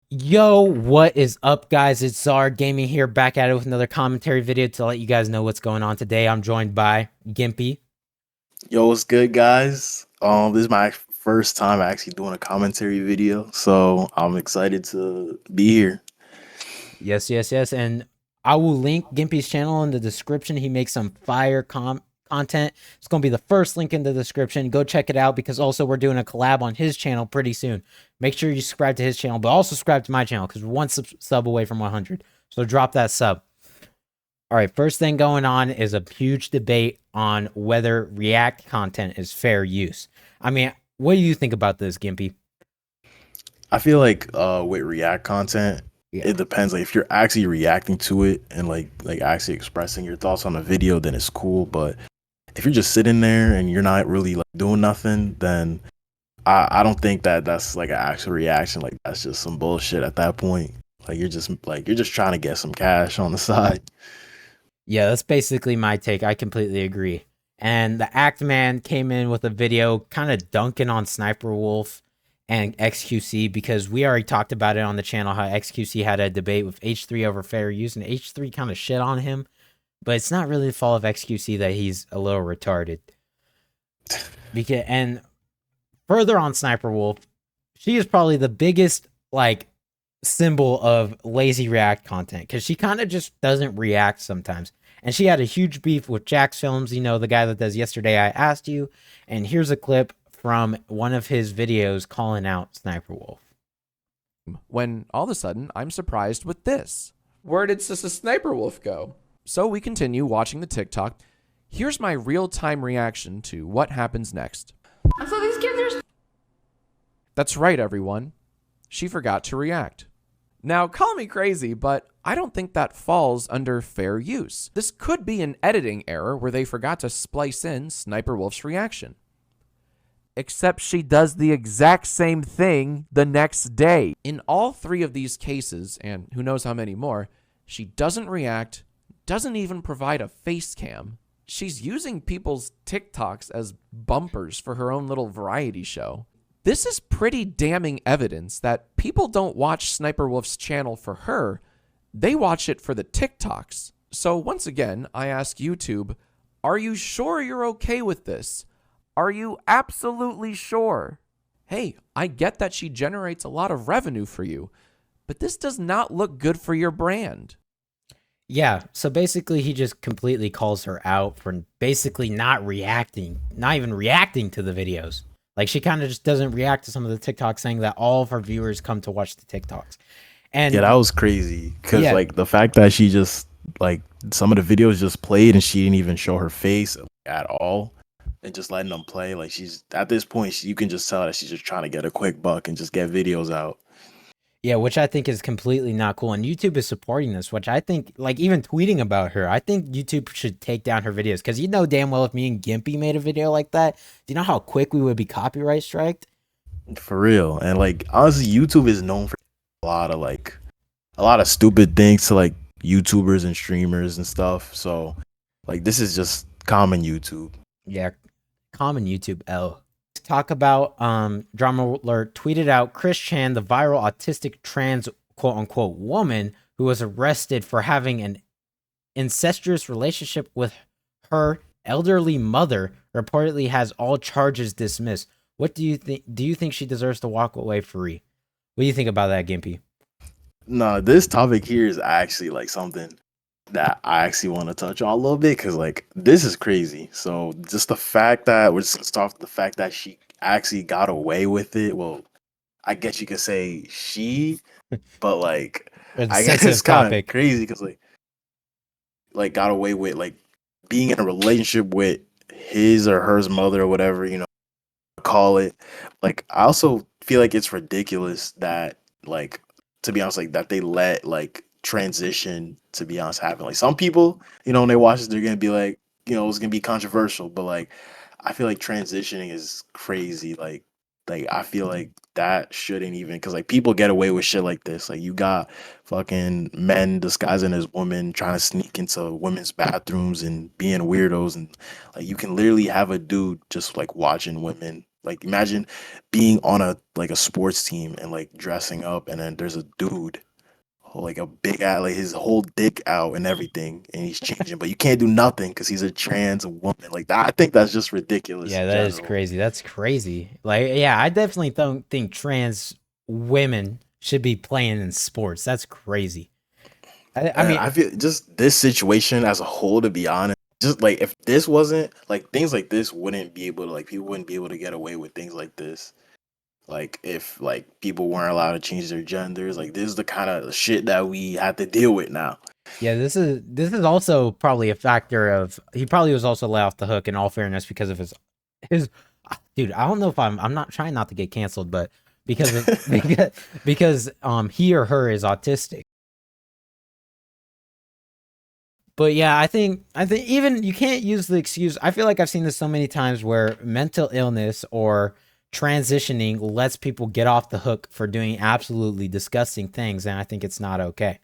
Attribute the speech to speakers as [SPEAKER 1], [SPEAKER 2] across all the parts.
[SPEAKER 1] Yo, what is up, guys? It's Czar Gaming here, back at it with another commentary video to let you guys know what's going on today. I'm joined by Gimpy.
[SPEAKER 2] Yo, what's good, guys? This is my first time actually doing a commentary video, so I'm excited to be here.
[SPEAKER 1] Yes, yes, yes. And I will link Gimpy's channel in the description. He makes some fire content. It's going to be the first link in the description. Go check it out because also we're doing a collab on his channel pretty soon. Make sure you subscribe to his channel, but also subscribe to my channel because we're one sub away from 100. So drop that sub. All right, first thing going on is a huge debate on whether React content is fair use. I mean, what do you think about this, Gimpy?
[SPEAKER 2] I feel like with React content,
[SPEAKER 1] Yeah.
[SPEAKER 2] it depends. Like if you're actually reacting to it and like actually expressing your thoughts on a video, then it's cool. But if you're just sitting there and you're not really like doing nothing, then I don't think that that's like an actual reaction. Like that's just some bullshit at that point. Like you're just trying to get some cash on the side.
[SPEAKER 1] Yeah, that's basically my take. I completely agree. And the Act Man came in with a video kind of dunking on Sniper Wolf and XQC because we already talked about it on the channel how XQC had a debate with H3 over fair use, and H3 kind of shit on him. But it's not really the fault of XQC that he's a little retarded. And further on Sniper Wolf, she is probably the biggest like symbol of lazy react content because she kind of just doesn't react sometimes. And she had a huge beef with Jax Films, you know, the guy that does Yesterday I Asked You. And here's a clip from one of his videos calling out Sniper Wolf.
[SPEAKER 3] When all of a sudden I'm surprised with this.
[SPEAKER 4] Where did Sister Sniper Wolf go?
[SPEAKER 3] So we continue watching the TikTok. Here's my real-time reaction to what happens next.
[SPEAKER 5] So these kids are.
[SPEAKER 3] That's right, everyone. She forgot to react. Now, call me crazy, but I don't think that falls under fair use. This could be an editing error where they forgot to splice in Sniper Wolf's reaction. Except she does the exact same thing the next day. In all three of these cases, and who knows how many more, she doesn't react, doesn't even provide a face cam. She's using people's TikToks as bumpers for her own little variety show. This is pretty damning evidence that people don't watch Sniper Wolf's channel for her, they watch it for the TikToks. So once again, I ask YouTube, are you sure you're okay with this? Are you absolutely sure? Hey, I get that she generates a lot of revenue for you, but this does not look good for your brand.
[SPEAKER 1] Yeah, so basically he just completely calls her out for basically not even reacting to the videos. Like she kind of just doesn't react to some of the TikToks, saying that all of her viewers come to watch the TikToks.
[SPEAKER 2] Yeah,
[SPEAKER 1] And
[SPEAKER 2] that was crazy because
[SPEAKER 1] yeah,
[SPEAKER 2] like the fact that she just like some of the videos just played and she didn't even show her face at all and just letting them play. Like she's at this point, you can just tell that she's just trying to get a quick buck and just get videos out.
[SPEAKER 1] yeah, which I think is completely not cool. And YouTube is supporting this, which I think, like, even tweeting about her, I think YouTube should take down her videos. Because you know damn well if me and Gimpy made a video like that, do you know how quick we would be copyright striked?
[SPEAKER 2] For real. And like honestly, YouTube is known for a lot of like a lot of stupid things to like YouTubers and streamers and stuff. So like this is just common YouTube.
[SPEAKER 1] Yeah, common YouTube L. Talk about drama alert tweeted out Chris Chan, the viral autistic trans quote unquote woman who was arrested for having an incestuous relationship with her elderly mother, reportedly has all charges dismissed. What do you think? Do you think she deserves to walk away free? What do you think about that, Gimpy?
[SPEAKER 2] No, this topic here is actually like something that I actually want to touch on a little bit because like this is crazy. So just the fact that we're just gonna start with the fact that she actually got away with it. Well, I guess you could say she, but like
[SPEAKER 1] It's a
[SPEAKER 2] I guess
[SPEAKER 1] sensitive
[SPEAKER 2] it's kind of
[SPEAKER 1] topic.
[SPEAKER 2] crazy because like got away with like being in a relationship with his or her mother or whatever call it. Like I also feel like it's ridiculous that like to be honest like that they let like transition to be honest happen. Like some people, when they watch this, they're gonna be like, it's gonna be controversial, but like I feel like transitioning is crazy. Like I feel like that shouldn't even because like people get away with shit like this. Like you got fucking men disguising as women trying to sneak into women's bathrooms and being weirdos and like you can literally have a dude just like watching women Like imagine being on a sports team and like dressing up, and then there's a dude like a big ass, like his whole dick out and everything, and he's changing, but you can't do nothing because he's a trans woman. Like that, I think that's just ridiculous.
[SPEAKER 1] Yeah,
[SPEAKER 2] in
[SPEAKER 1] that is
[SPEAKER 2] general.
[SPEAKER 1] crazy. That's crazy. Like, yeah, I definitely don't think trans women should be playing in sports. That's crazy. I
[SPEAKER 2] And
[SPEAKER 1] mean,
[SPEAKER 2] I feel just this situation as a whole, to be honest, just like if this wasn't like things like this wouldn't be able to like people wouldn't be able to get away with things like this. Like if like people weren't allowed to change their genders, like this is the kind of shit that we have to deal with now.
[SPEAKER 1] yeah, this is also probably a factor of he probably was also let off the hook in all fairness because of his dude. I don't know if I'm not trying not to get canceled, but because of because he or her is autistic. But yeah, I think even you can't use the excuse. I feel like I've seen this so many times where mental illness or transitioning lets people get off the hook for doing absolutely disgusting things, and I think it's not okay.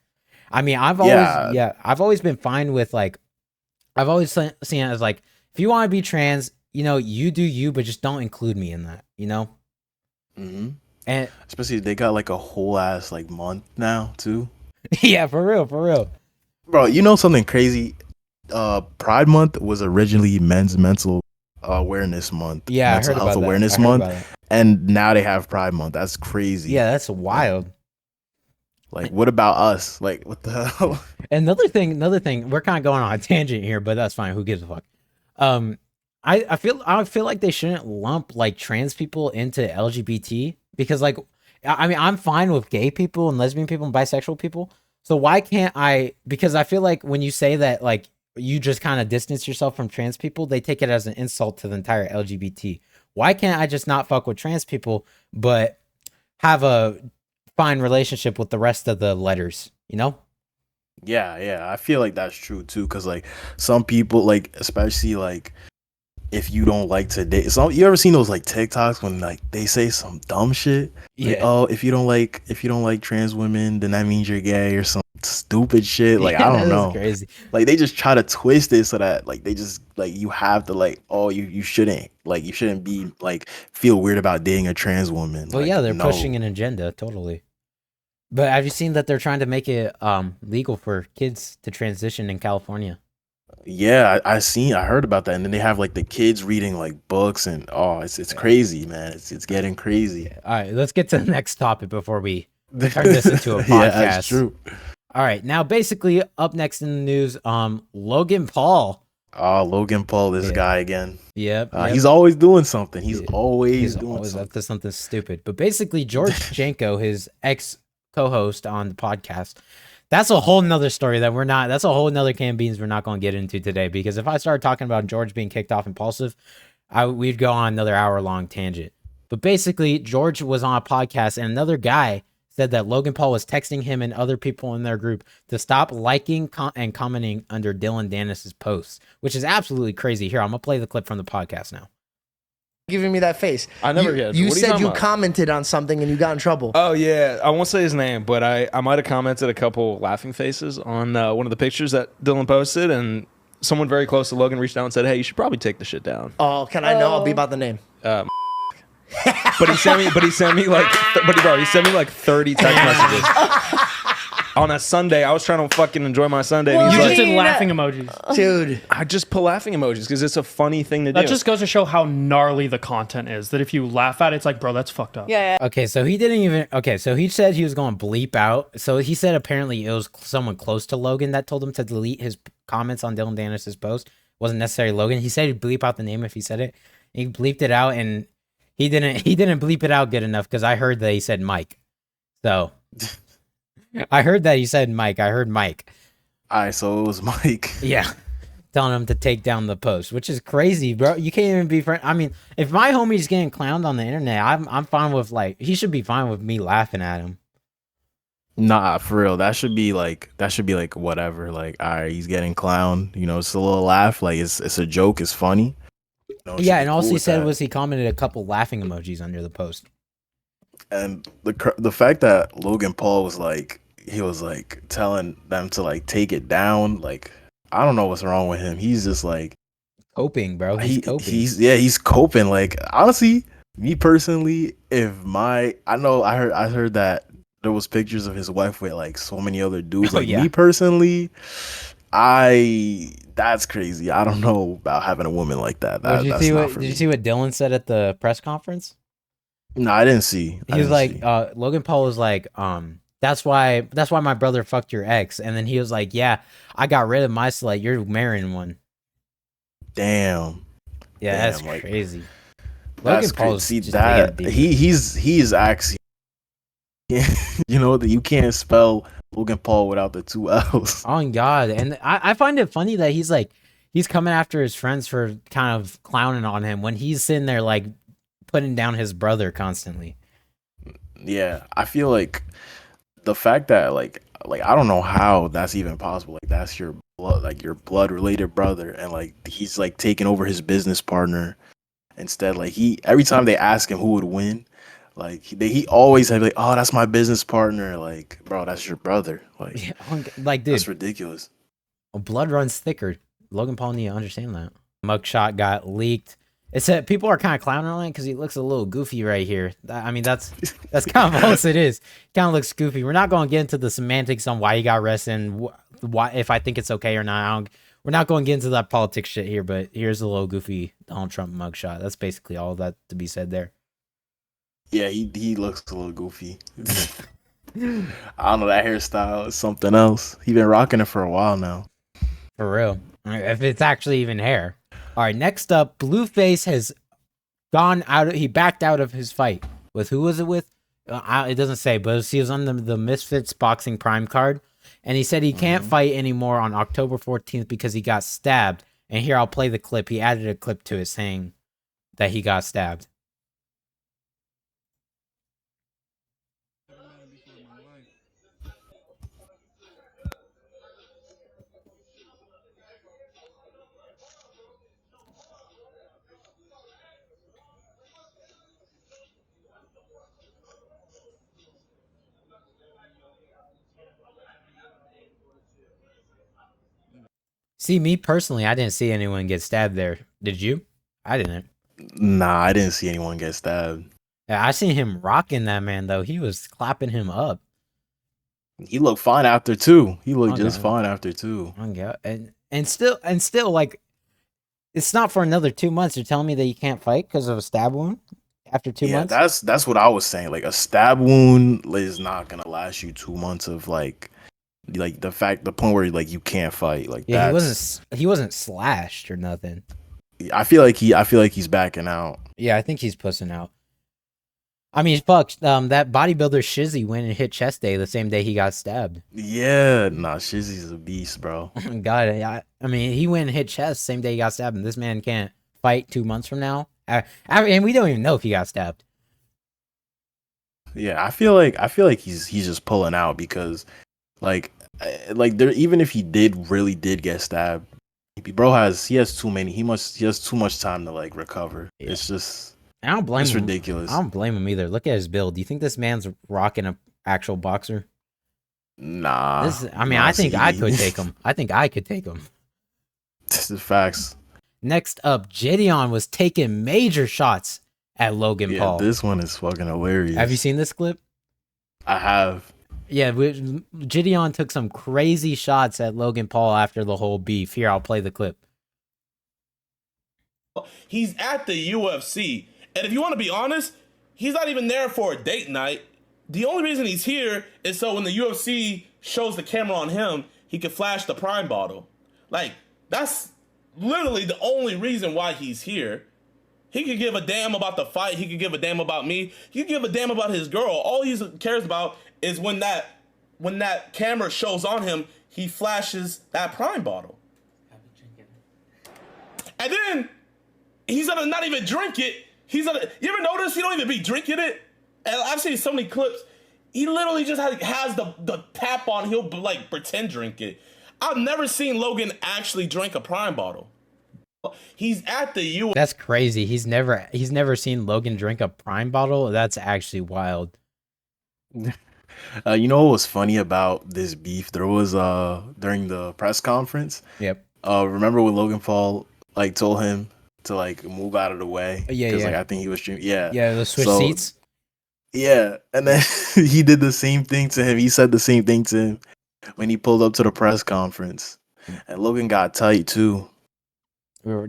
[SPEAKER 1] I mean,
[SPEAKER 2] Yeah.
[SPEAKER 1] I've always been fine with like I've always seen it as like if you want to be trans, you do you, but just don't include me in that,
[SPEAKER 2] hmm
[SPEAKER 1] And
[SPEAKER 2] Especially they got like a whole ass like month now too.
[SPEAKER 1] yeah, for real, for real.
[SPEAKER 2] Bro, you know something crazy? Pride Month was originally Men's Mental Awareness Month,
[SPEAKER 1] Yeah, I
[SPEAKER 2] Mental
[SPEAKER 1] heard
[SPEAKER 2] Health
[SPEAKER 1] about that.
[SPEAKER 2] Awareness
[SPEAKER 1] I heard
[SPEAKER 2] Month,
[SPEAKER 1] about that.
[SPEAKER 2] and now they have Pride Month. That's crazy.
[SPEAKER 1] Yeah, that's wild.
[SPEAKER 2] Like, what about us? Like, what the hell?
[SPEAKER 1] Another thing, we're kind of going on a tangent here, but that's fine. Who gives a fuck? Um, I feel like they shouldn't lump like trans people into LGBT because like I mean I'm fine with gay people and lesbian people and bisexual people. So why can't I? Because I feel like when you say that like you just kind of distance yourself from trans people, they take it as an insult to the entire LGBT. Why can't I just not fuck with trans people, but have a fine relationship with the rest of the letters?
[SPEAKER 2] Yeah, I feel like that's true too. Cause like some people, like especially like if you don't like to date, you ever seen those like TikToks when like they say some dumb shit? Like,
[SPEAKER 1] Yeah.
[SPEAKER 2] oh, if you don't like trans women, then that means you're gay or some stupid shit. Like I
[SPEAKER 1] That
[SPEAKER 2] don't
[SPEAKER 1] is
[SPEAKER 2] know.
[SPEAKER 1] crazy.
[SPEAKER 2] Like they just try to twist it so that like they just like you have to like oh you shouldn't be like feel weird about dating a trans woman.
[SPEAKER 1] Well,
[SPEAKER 2] Like
[SPEAKER 1] yeah, they're
[SPEAKER 2] no.
[SPEAKER 1] pushing an agenda, totally. But have you seen that they're trying to make it legal for kids to transition in California?
[SPEAKER 2] Yeah, I heard about that, and then they have like the kids reading like books, and oh, it's crazy, man. It's getting crazy.
[SPEAKER 1] All right, let's get to the next topic before we turn this into a podcast.
[SPEAKER 2] Yeah, that's true.
[SPEAKER 1] All right, now basically up next in the news, Logan Paul.
[SPEAKER 2] Oh, Logan Paul, this
[SPEAKER 1] Yeah.
[SPEAKER 2] guy again.
[SPEAKER 1] Yep.
[SPEAKER 2] He's always doing something. He's
[SPEAKER 1] Yeah,
[SPEAKER 2] always
[SPEAKER 1] He's
[SPEAKER 2] doing
[SPEAKER 1] always
[SPEAKER 2] something.
[SPEAKER 1] up to something stupid. But basically, George Janko, his ex co-host on the podcast, that's a whole nother story that's a whole nother can of beans we're not going to get into today. Because if I started talking about George being kicked off Impulsive, we'd go on another hour-long tangent. But basically, George was on a podcast and another guy said that Logan Paul was texting him and other people in their group to stop liking and commenting under Dylan Dennis's posts, which is absolutely crazy. Here, I'm going to play the clip from the podcast now.
[SPEAKER 5] Giving me that face.
[SPEAKER 6] I never get it.
[SPEAKER 5] You
[SPEAKER 6] What are you
[SPEAKER 5] said
[SPEAKER 6] talking
[SPEAKER 5] you
[SPEAKER 6] about?
[SPEAKER 5] commented on something and you got in trouble.
[SPEAKER 6] Oh yeah, I won't say his name, but I might have commented a couple laughing faces on one of the pictures that Dylan posted, and someone very close to Logan reached out and said, "Hey, you should probably take the shit down."
[SPEAKER 5] Oh, can I know? I'll be about the name.
[SPEAKER 6] But he sent me he sent me like 30 text messages on a Sunday. I was trying to fucking enjoy my Sunday, and
[SPEAKER 7] You
[SPEAKER 6] he's
[SPEAKER 7] just
[SPEAKER 6] like,
[SPEAKER 7] did laughing emojis.
[SPEAKER 5] Dude.
[SPEAKER 6] I just put laughing emojis because it's a funny thing to do.
[SPEAKER 7] That just goes to show how gnarly the content is. That if you laugh at it, it's like, bro, that's fucked up.
[SPEAKER 8] Yeah.
[SPEAKER 1] Okay, so he didn't even. Okay, so he said he was going to bleep out. So he said apparently it was someone close to Logan that told him to delete his comments on Dylan Dennis's post. It wasn't necessarily Logan. He said he'd bleep out the name if he said it. He bleeped it out, and he didn't bleep it out good enough because I heard that he said Mike. So I heard that he said Mike. I heard Mike.
[SPEAKER 2] All right, so it was Mike.
[SPEAKER 1] Yeah. Telling him to take down the post, which is crazy, bro. You can't even be friend. I mean, if my homie's getting clowned on the internet, I'm fine with he should be fine with me laughing at him.
[SPEAKER 2] Nah, for real. That should be like whatever. Like, all right, he's getting clowned. It's a little laugh. Like it's a joke. It's funny. It
[SPEAKER 1] Yeah,
[SPEAKER 2] should
[SPEAKER 1] and
[SPEAKER 2] be
[SPEAKER 1] all
[SPEAKER 2] cool
[SPEAKER 1] he
[SPEAKER 2] with
[SPEAKER 1] said
[SPEAKER 2] that.
[SPEAKER 1] was he commented a couple laughing emojis under the post.
[SPEAKER 2] And the fact that Logan Paul was like telling them to like take it down, like I don't know what's wrong with him. He's just like
[SPEAKER 1] Coping, bro. He's coping.
[SPEAKER 2] he's coping. Like honestly, Me personally, I heard that there was pictures of his wife with like so many other dudes.
[SPEAKER 1] Oh,
[SPEAKER 2] Like
[SPEAKER 1] yeah.
[SPEAKER 2] me personally, that's crazy. I don't know about having a woman like that.
[SPEAKER 1] Did you
[SPEAKER 2] That's
[SPEAKER 1] see
[SPEAKER 2] not
[SPEAKER 1] what?
[SPEAKER 2] for
[SPEAKER 1] Did you
[SPEAKER 2] me.
[SPEAKER 1] see what Dylan said at the press conference?
[SPEAKER 2] No, I didn't see. I
[SPEAKER 1] He was
[SPEAKER 2] didn't
[SPEAKER 1] like,
[SPEAKER 2] see.
[SPEAKER 1] Logan Paul was like, that's why my brother fucked your ex, and then he was like, yeah, I got rid of my slut. You're marrying one.
[SPEAKER 2] Damn.
[SPEAKER 1] Yeah, that's
[SPEAKER 2] Damn, like
[SPEAKER 1] crazy.
[SPEAKER 2] that's
[SPEAKER 1] Logan
[SPEAKER 2] crazy.
[SPEAKER 1] Paul's
[SPEAKER 2] See
[SPEAKER 1] just digging
[SPEAKER 2] that
[SPEAKER 1] deep.
[SPEAKER 2] he's actually you know that you can't spell Logan Paul without the two L's.
[SPEAKER 1] Oh God, and I find it funny that he's coming after his friends for kind of clowning on him when he's sitting there like putting down his brother constantly.
[SPEAKER 2] Yeah, I feel like the fact that like I don't know how that's even possible. Like that's your blood related brother, and like he's like taking over his business partner instead. Like he every time they ask him who would win, like he always have like, oh, that's my business partner. Like, bro, that's your brother. Like
[SPEAKER 1] Like,
[SPEAKER 2] that's
[SPEAKER 1] dude,
[SPEAKER 2] ridiculous.
[SPEAKER 1] blood runs thicker. Logan Paul need to understand that. Mugshot got leaked. It said people are kind of clowning on it because he looks a little goofy right here. I mean, that's kind of all it is. Kind of looks goofy. We're not going to get into the semantics on why he got arrested and why, if I think it's okay or not. We're not going to get into that politics shit here. But here's a little goofy Donald Trump mugshot. That's basically all that to be said there.
[SPEAKER 2] Yeah, he looks a little goofy. I don't know, that hairstyle is something else. He been rocking it for a while now.
[SPEAKER 1] For real. If it's actually even hair. All right, next up, Blueface has gone out. He backed out of his fight. With who was it with? It doesn't say, but he was on the Misfits Boxing Prime card. And he said he can't fight anymore on October 14th because he got stabbed. And here, I'll play the clip. He added a clip to it saying that he got stabbed. See, me personally, I didn't see anyone get stabbed there. Did you? I didn't.
[SPEAKER 2] Nah, I didn't see anyone get stabbed.
[SPEAKER 1] Yeah, I seen him rocking that man, though. He was clapping him up.
[SPEAKER 2] He looked fine after two. He looked
[SPEAKER 1] Okay.
[SPEAKER 2] just fine after two.
[SPEAKER 1] Yeah, and still, like, it's not for another 2 months. You're telling me that you can't fight because of a stab wound after 2
[SPEAKER 2] Yeah,
[SPEAKER 1] months?
[SPEAKER 2] that's what I was saying. Like a stab wound is not gonna last you 2 months of like the point where like you can't fight. Like
[SPEAKER 1] Yeah,
[SPEAKER 2] that's
[SPEAKER 1] he wasn't slashed or nothing.
[SPEAKER 2] I feel like he's backing out.
[SPEAKER 1] Yeah, I think he's pussing out. I mean, fuck. That bodybuilder Shizzy went and hit chest day the same day he got stabbed.
[SPEAKER 2] Yeah, nah, Shizzy's a beast, bro.
[SPEAKER 1] God, I mean, he went and hit chest same day he got stabbed, and this man can't fight 2 months from now. And we don't even know if he got stabbed.
[SPEAKER 2] Yeah, I feel like he's just pulling out because like there even if he really did get stabbed, he has too many. He has too much time to like recover.
[SPEAKER 1] Yeah.
[SPEAKER 2] It's just
[SPEAKER 1] I don't blame
[SPEAKER 2] it's
[SPEAKER 1] him.
[SPEAKER 2] ridiculous.
[SPEAKER 1] I don't blame him either. Look at his build. Do you think this man's rocking an actual boxer?
[SPEAKER 2] Nah.
[SPEAKER 1] I think I could take him. I think I could take him.
[SPEAKER 2] This is facts.
[SPEAKER 1] Next up, Gideon was taking major shots at Logan Paul.
[SPEAKER 2] This one is fucking hilarious.
[SPEAKER 1] Have you seen this clip?
[SPEAKER 2] I have.
[SPEAKER 1] Yeah, Gideon took some crazy shots at Logan Paul after the whole beef. Here, I'll play the clip.
[SPEAKER 8] He's at the UFC. And if you want to be honest, he's not even there for a date night. The only reason he's here is so when the UFC shows the camera on him, he can flash the Prime bottle. Like, that's literally the only reason why he's here. He could give a damn about the fight. He could give a damn about me. He could give a damn about his girl. All he cares about is when that camera shows on him, he flashes that Prime bottle. And then he's gonna not even drink it. You ever notice he don't even be drinking it? And I've seen so many clips. He literally just has the tap on. He'll like pretend drink it. I've never seen Logan actually drink a Prime bottle. He's at the U.
[SPEAKER 1] That's crazy. He's never seen Logan drink a Prime bottle. That's actually wild.
[SPEAKER 2] You know what was funny about this beef? There was during the press conference.
[SPEAKER 1] Yep.
[SPEAKER 2] Remember when Logan Paul like told him to like move out of the way.
[SPEAKER 1] Yeah,
[SPEAKER 2] Because like
[SPEAKER 1] yeah.
[SPEAKER 2] I think he was streaming. Yeah.
[SPEAKER 1] Yeah, the switch
[SPEAKER 2] So,
[SPEAKER 1] seats.
[SPEAKER 2] Yeah, and then he did the same thing to him. He said the same thing to him when he pulled up to the press conference, and Logan got tight too.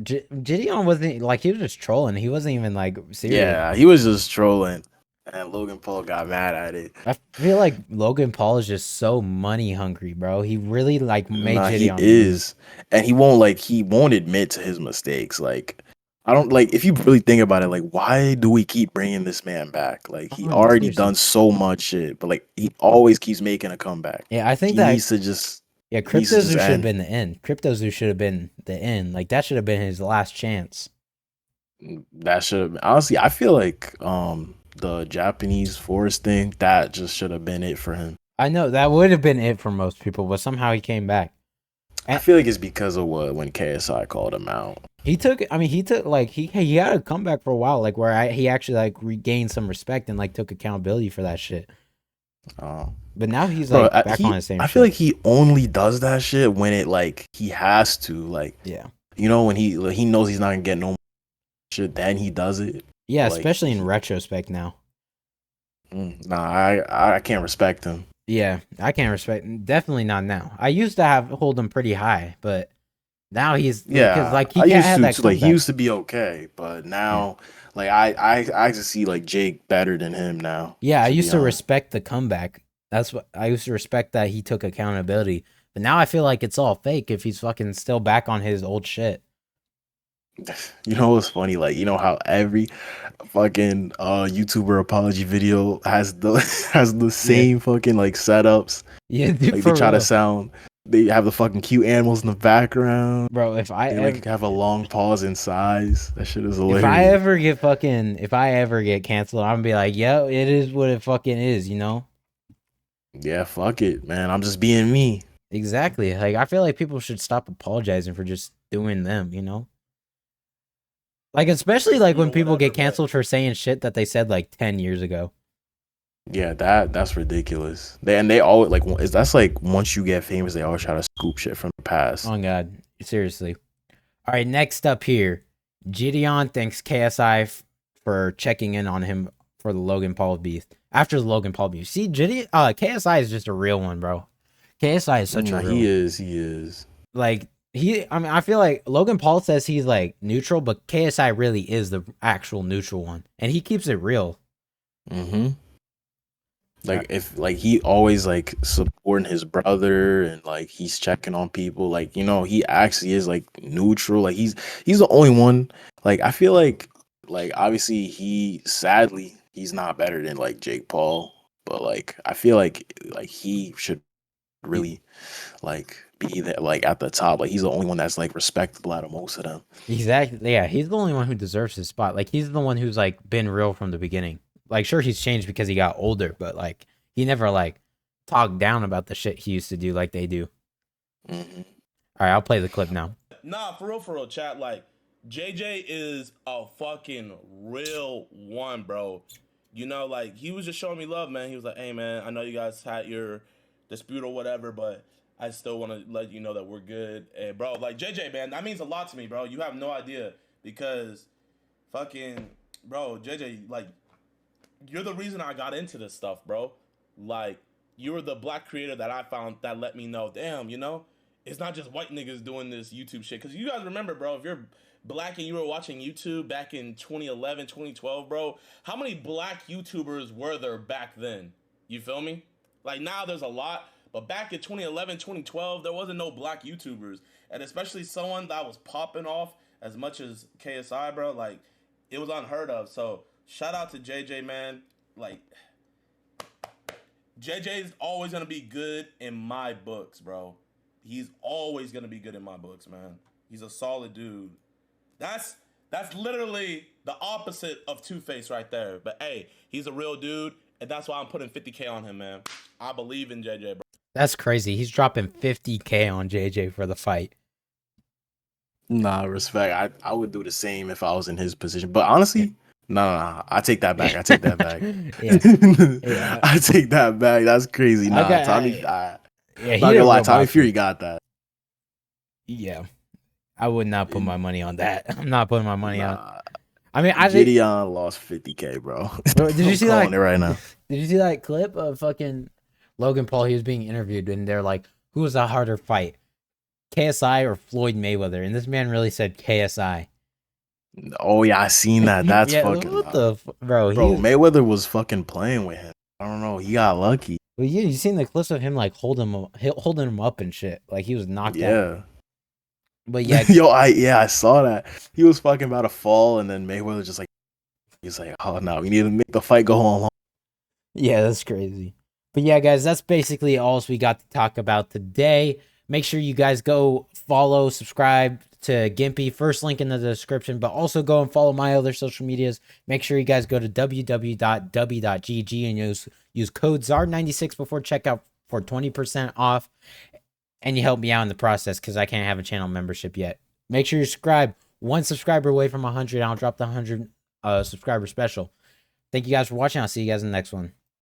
[SPEAKER 1] Gideon wasn't like, he was just trolling. He wasn't even like serious.
[SPEAKER 2] Yeah, he was just trolling, and Logan Paul got mad at it.
[SPEAKER 1] I feel like Logan Paul is just so money hungry, bro. He really like made
[SPEAKER 2] Nah, he
[SPEAKER 1] Gideon.
[SPEAKER 2] is, and he won't admit to his mistakes. Like, I don't like if you really think about it. Like, why do we keep bringing this man back? Like, he
[SPEAKER 1] Oh,
[SPEAKER 2] already
[SPEAKER 1] seriously.
[SPEAKER 2] done so much shit, but like he always keeps making a comeback.
[SPEAKER 1] Yeah, I think
[SPEAKER 2] He
[SPEAKER 1] that
[SPEAKER 2] needs to just
[SPEAKER 1] Crypto
[SPEAKER 2] needs to
[SPEAKER 1] Zoo
[SPEAKER 2] just
[SPEAKER 1] should have
[SPEAKER 2] end.
[SPEAKER 1] been the end. Crypto Zoo should have been the end. Like that should have been his last chance.
[SPEAKER 2] That should have honestly. I feel like the Japanese forest thing that just should have been it for him.
[SPEAKER 1] I know that would have been it for most people, but somehow he came back.
[SPEAKER 2] I feel like it's because of when KSI called him out.
[SPEAKER 1] He took like he had a comeback for a while, like where he actually like regained some respect and like took accountability for that shit. But now he's
[SPEAKER 2] Bro,
[SPEAKER 1] like back on the same.
[SPEAKER 2] I feel like he only does that shit when it like he has to, like,
[SPEAKER 1] yeah,
[SPEAKER 2] you know, when he knows he's not gonna get no more shit, then he does it.
[SPEAKER 1] yeah,
[SPEAKER 2] Like,
[SPEAKER 1] especially in retrospect now.
[SPEAKER 2] Nah, I can't respect him.
[SPEAKER 1] Yeah, I can't respect. Definitely not now. I used to hold him pretty high, but now he's because like he
[SPEAKER 2] I
[SPEAKER 1] can't
[SPEAKER 2] used
[SPEAKER 1] have
[SPEAKER 2] to
[SPEAKER 1] that
[SPEAKER 2] too, like he
[SPEAKER 1] comeback.
[SPEAKER 2] used to be okay, but now like I just see like Jake better than him now.
[SPEAKER 1] Yeah, I
[SPEAKER 2] be
[SPEAKER 1] used to
[SPEAKER 2] honest.
[SPEAKER 1] respect the comeback. That's what I used to respect, that he took accountability. But now I feel like it's all fake if he's fucking still back on his old shit.
[SPEAKER 2] You know what's funny? Like, you know how every fucking YouTuber apology video has the same fucking like setups.
[SPEAKER 1] Yeah, dude,
[SPEAKER 2] Like
[SPEAKER 1] for
[SPEAKER 2] they try
[SPEAKER 1] real.
[SPEAKER 2] to sound, they have the fucking cute animals in the background.
[SPEAKER 1] Bro, if I
[SPEAKER 2] They like have a long pause in size. That shit is hilarious.
[SPEAKER 1] if I ever get canceled, I'm gonna be like, yo, it is what it fucking is, you know?
[SPEAKER 2] Yeah, fuck it, man. I'm just being me.
[SPEAKER 1] Exactly. Like I feel like people should stop apologizing for just doing them, you know? Like especially like when people get canceled for saying shit that they said like 10 years ago.
[SPEAKER 2] Yeah, that's ridiculous. They always like that's like once you get famous, they always try to scoop shit from the past.
[SPEAKER 1] Oh god, seriously. All right, next up here, Gideon thanks KSI for checking in on him for the Logan Paul beef. After the Logan Paul beef, see, KSI is just a real one, bro. KSI is such a real
[SPEAKER 2] he is.
[SPEAKER 1] like I feel like Logan Paul says he's like neutral, but KSI really is the actual neutral one, and he keeps it real.
[SPEAKER 2] Like if like he always like supporting his brother and like he's checking on people, like, you know, he actually is like neutral. Like he's the only one. Like I feel like obviously he's not better than like Jake Paul, but like I feel like he should really like be that like at the top. Like he's the only one that's like respectable out of most of them.
[SPEAKER 1] Exactly. Yeah, he's the only one who deserves his spot. Like he's the one who's like been real from the beginning. Like sure he's changed because he got older, but like he never like talked down about the shit he used to do like they do. All right, I'll play the clip now.
[SPEAKER 8] Nah, for real, chat. Like, JJ is a fucking real one, bro. You know, like, he was just showing me love, man. He was like, hey, man, I know you guys had your dispute or whatever, but I still want to let you know that we're good. And, bro, like, JJ, man, that means a lot to me, bro. You have no idea because fucking, bro, JJ, like, you're the reason I got into this stuff, bro. Like, you were the black creator that I found that let me know, damn, you know, it's not just white niggas doing this YouTube shit. Because you guys remember, bro, if you're black and you were watching YouTube back in 2011, 2012, bro, how many black YouTubers were there back then? You feel me? Like, now there's a lot. But back in 2011, 2012, there wasn't no black YouTubers. And especially someone that was popping off as much as KSI, bro. Like, it was unheard of. So, shout out to JJ, man. Like, JJ's always going to be good in my books, bro. He's always going to be good in my books, man. He's a solid dude. That's literally the opposite of Two-Face right there. But, hey, he's a real dude, and that's why I'm putting 50K on him, man. I believe in JJ, bro.
[SPEAKER 1] That's crazy. He's dropping 50K on JJ for the fight.
[SPEAKER 2] Nah, respect. I would do the same if I was in his position. But honestly, no. I take that back.
[SPEAKER 1] Yeah.
[SPEAKER 2] I take that back. That's crazy. Nah,
[SPEAKER 1] Okay,
[SPEAKER 2] Tommy.
[SPEAKER 1] yeah,
[SPEAKER 2] Not gonna lie, Tommy Fury got that.
[SPEAKER 1] Yeah. I would not put my money on that. I'm not putting my money on.
[SPEAKER 2] Nah,
[SPEAKER 1] I mean, I think.
[SPEAKER 2] Gideon lost 50K, bro.
[SPEAKER 1] Bro, did you see
[SPEAKER 2] calling
[SPEAKER 1] that?
[SPEAKER 2] it right now?
[SPEAKER 1] Did you see that clip of fucking Logan Paul? He was being interviewed, and they're like, "Who was a harder fight, KSI or Floyd Mayweather?" And this man really said KSI.
[SPEAKER 2] Oh yeah, I seen that. That's
[SPEAKER 1] Yeah,
[SPEAKER 2] fucking
[SPEAKER 1] what the bro?
[SPEAKER 2] bro. Mayweather was fucking playing with him. I don't know. He got lucky.
[SPEAKER 1] Well, yeah, you seen the clips of him like holding him up and shit, like he was knocked out.
[SPEAKER 2] Yeah.
[SPEAKER 1] But yeah,
[SPEAKER 2] I saw that. He was fucking about to fall, and then Mayweather just like he's like, oh no, we need to make the fight go on long.
[SPEAKER 1] yeah, that's crazy. But yeah, guys, that's basically all we got to talk about today. Make sure you guys go follow, subscribe to Gimpy. First link in the description, but also go and follow my other social medias. Make sure you guys go to www.w.gg and use code ZARD96 before checkout for 20% off. And you help me out in the process because I can't have a channel membership yet. Make sure you subscribe. One subscriber away from 100. I'll drop the 100 subscriber special. Thank you guys for watching. I'll see you guys in the next one.